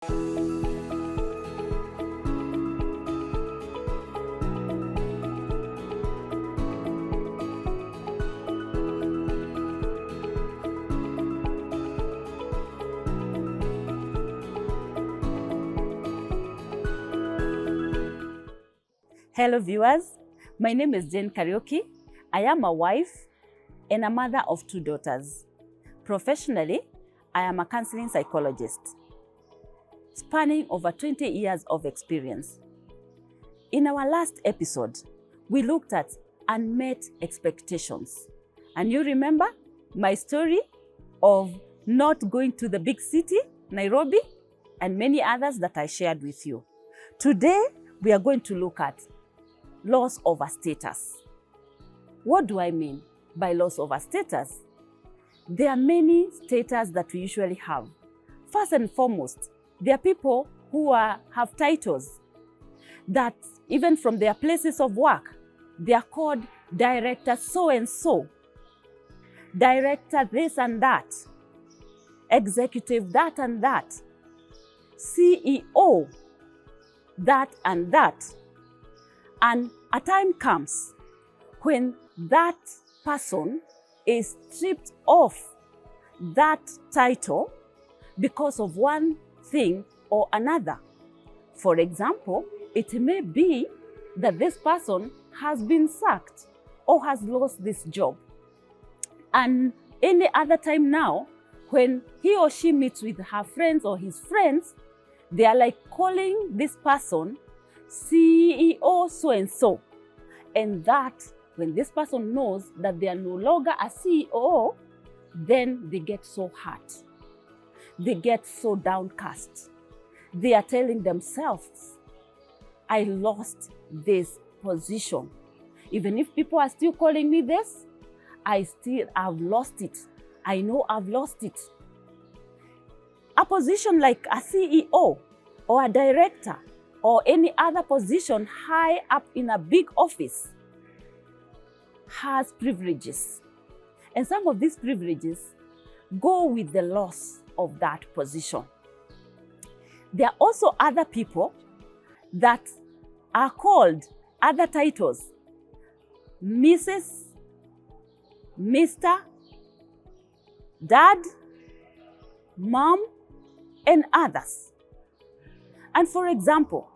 Hello viewers, my name is Kariuki. I am a wife and a mother of 2 daughters. Professionally, I am a counseling psychologist, spanning over 20 years of experience. In our last episode, we looked at unmet expectations. And you remember my story of not going to the big city, Nairobi, and many others that I shared with you. Today, we are going to look at loss of a status. What do I mean by loss of a status? There are many status that we usually have. First and foremost, there are people who have titles that even from their places of work, they are called director so-and-so, director this and that, executive that and that, CEO that and that. And a time comes when that person is stripped off that title because of one thing or another. For example, it may be that this person has been sacked or has lost this job. And any other time now, when he or she meets with her friends or his friends, they are like calling this person CEO so-and-so. And that, when this person knows that they are no longer a CEO, then they get so hurt. They get so downcast. They are telling themselves, I lost this position. Even if people are still calling me this, I've lost it. I know I've lost it. A position like a CEO or a director or any other position high up in a big office has privileges. And some of these privileges go with the loss of that position. There are also other people that are called other titles: Mrs., Mr., Dad, Mom, and others. And for example,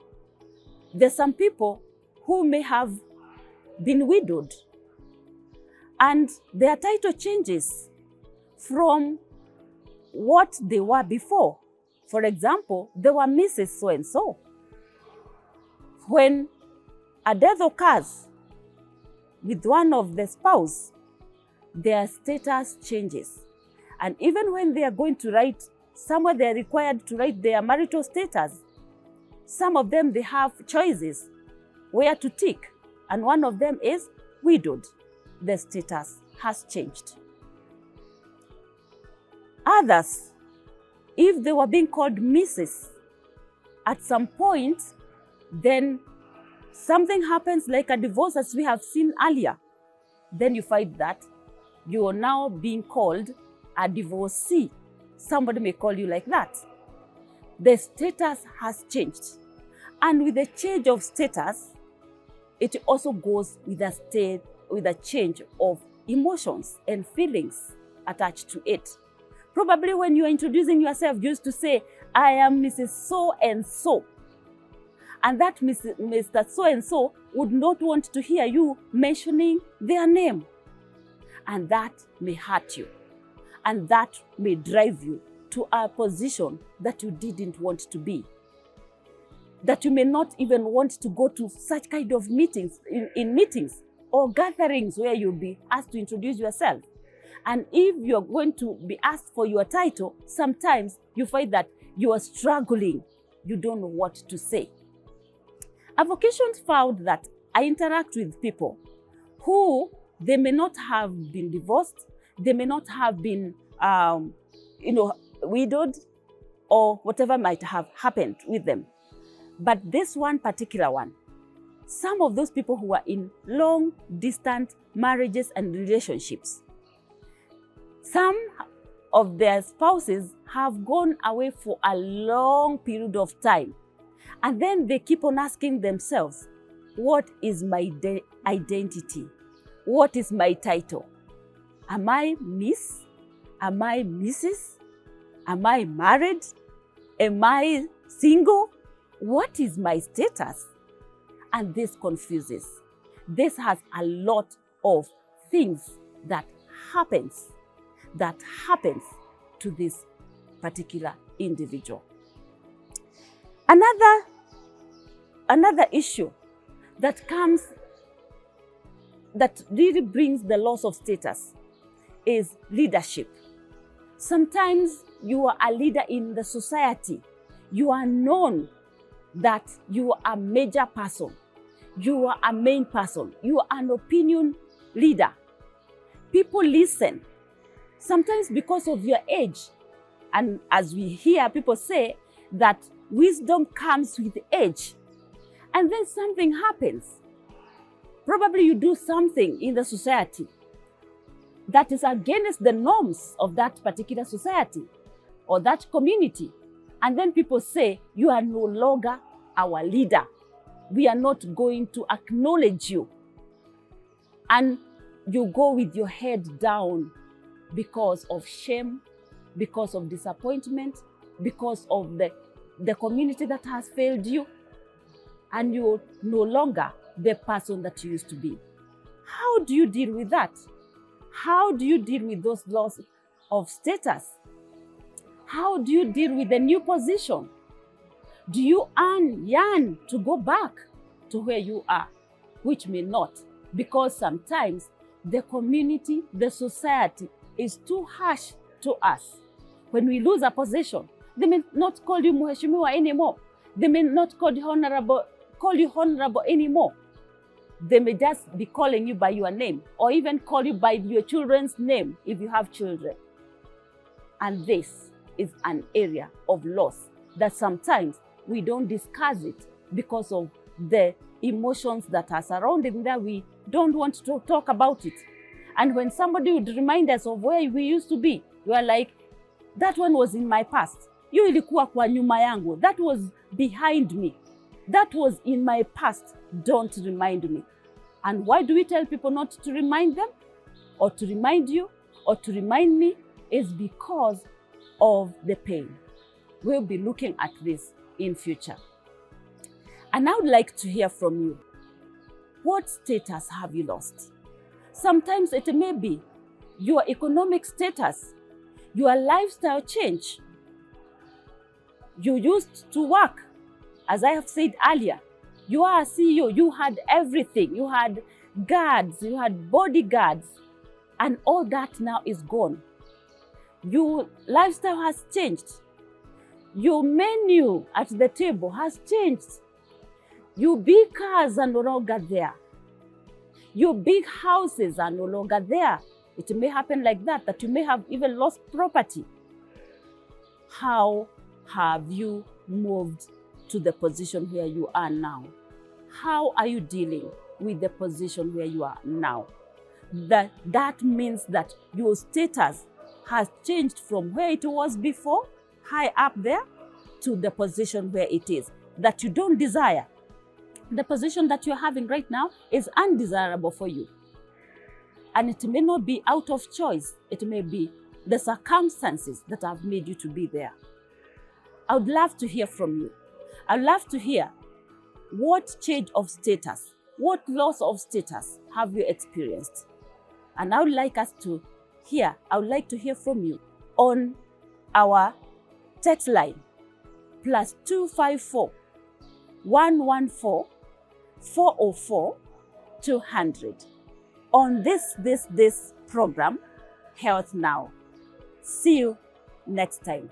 there's some people who may have been widowed and their title changes from what they were before. For example, they were Mrs. So-and-so. When a death occurs with one of the spouse, their status changes. And even when they are going to write, somewhere they are required to write their marital status, some of them, they have choices where to tick, and one of them is widowed. The status has changed. Others, if they were being called Mrs., at some point, then something happens like a divorce, as we have seen earlier. Then you find that you are now being called a divorcee. Somebody may call you like that. The status has changed. And with the change of status, it also goes with a change of emotions and feelings attached to it. Probably when you are introducing yourself, you used to say, I am Mrs. So-and-so. And that Mr. So-and-so would not want to hear you mentioning their name. And that may hurt you. And that may drive you to a position that you didn't want to be. That you may not even want to go to such kind of meetings, in meetings or gatherings where you'll be asked to introduce yourself. And if you're going to be asked for your title, sometimes you find that you are struggling. You don't know what to say. Avocations found that I interact with people who they may not have been divorced, they may not have been widowed, or whatever might have happened with them. But this one particular one, some of those people who are in long distant marriages and relationships, some of their spouses have gone away for a long period of time. And then they keep on asking themselves, what is my identity? What is my title? Am I Miss? Am I Mrs.? Am I married? Am I single? What is my status? And this confuses. This has a lot of things that happens to this particular individual. Another issue that really brings the loss of status is leadership. Sometimes you are a leader in the society. You are known that you are a major person. You are a main person. You are an opinion leader. People listen, sometimes because of your age. And as we hear people say that wisdom comes with age. And then something happens. Probably you do something in the society that is against the norms of that particular society or that community. And then people say, you are no longer our leader. We are not going to acknowledge you. And you go with your head down because of shame, because of disappointment, because of the community that has failed you. And you're no longer the person that you used to be. How do you deal with that? How do you deal with those loss of status? How do you deal with the new position? Do you yearn to go back to where you are? Which may not, because sometimes the community, the society is too harsh to us. When we lose a position, they may not call you Mheshimiwa anymore. They may not call you honorable anymore. They may just be calling you by your name, or even call you by your children's name if you have children. And this is an area of loss that sometimes we don't discuss it because of the emotions that are surrounding there. We don't want to talk about it. And when somebody would remind us of where we used to be, we are like, that one was in my past. Hiyo ilikuwa kwa nyuma yangu. That was behind me. That was in my past. Don't remind me. And why do we tell people not to remind them, or to remind you, or to remind me? Is because of the pain. We'll be looking at this in future. And I would like to hear from you. What status have you lost? Sometimes it may be your economic status, your lifestyle change. You used to work, as I have said earlier. You are a CEO, you had everything. You had guards, you had bodyguards, and all that now is gone. Your lifestyle has changed. Your menu at the table has changed. Your big cars are no longer there. Your big houses are no longer there. It may happen like that, that you may have even lost property. How have you moved to the position where you are now? How are you dealing with the position where you are now? That means that your status has changed from where it was before, high up there, to the position where it is, that you don't desire. The position that you're having right now is undesirable for you. And it may not be out of choice. It may be the circumstances that have made you to be there. I would love to hear from you. I'd love to hear what change of status, what loss of status have you experienced? And I would like to hear from you on our text line, +254 114 404 200 on this program, Health Now. See you next time.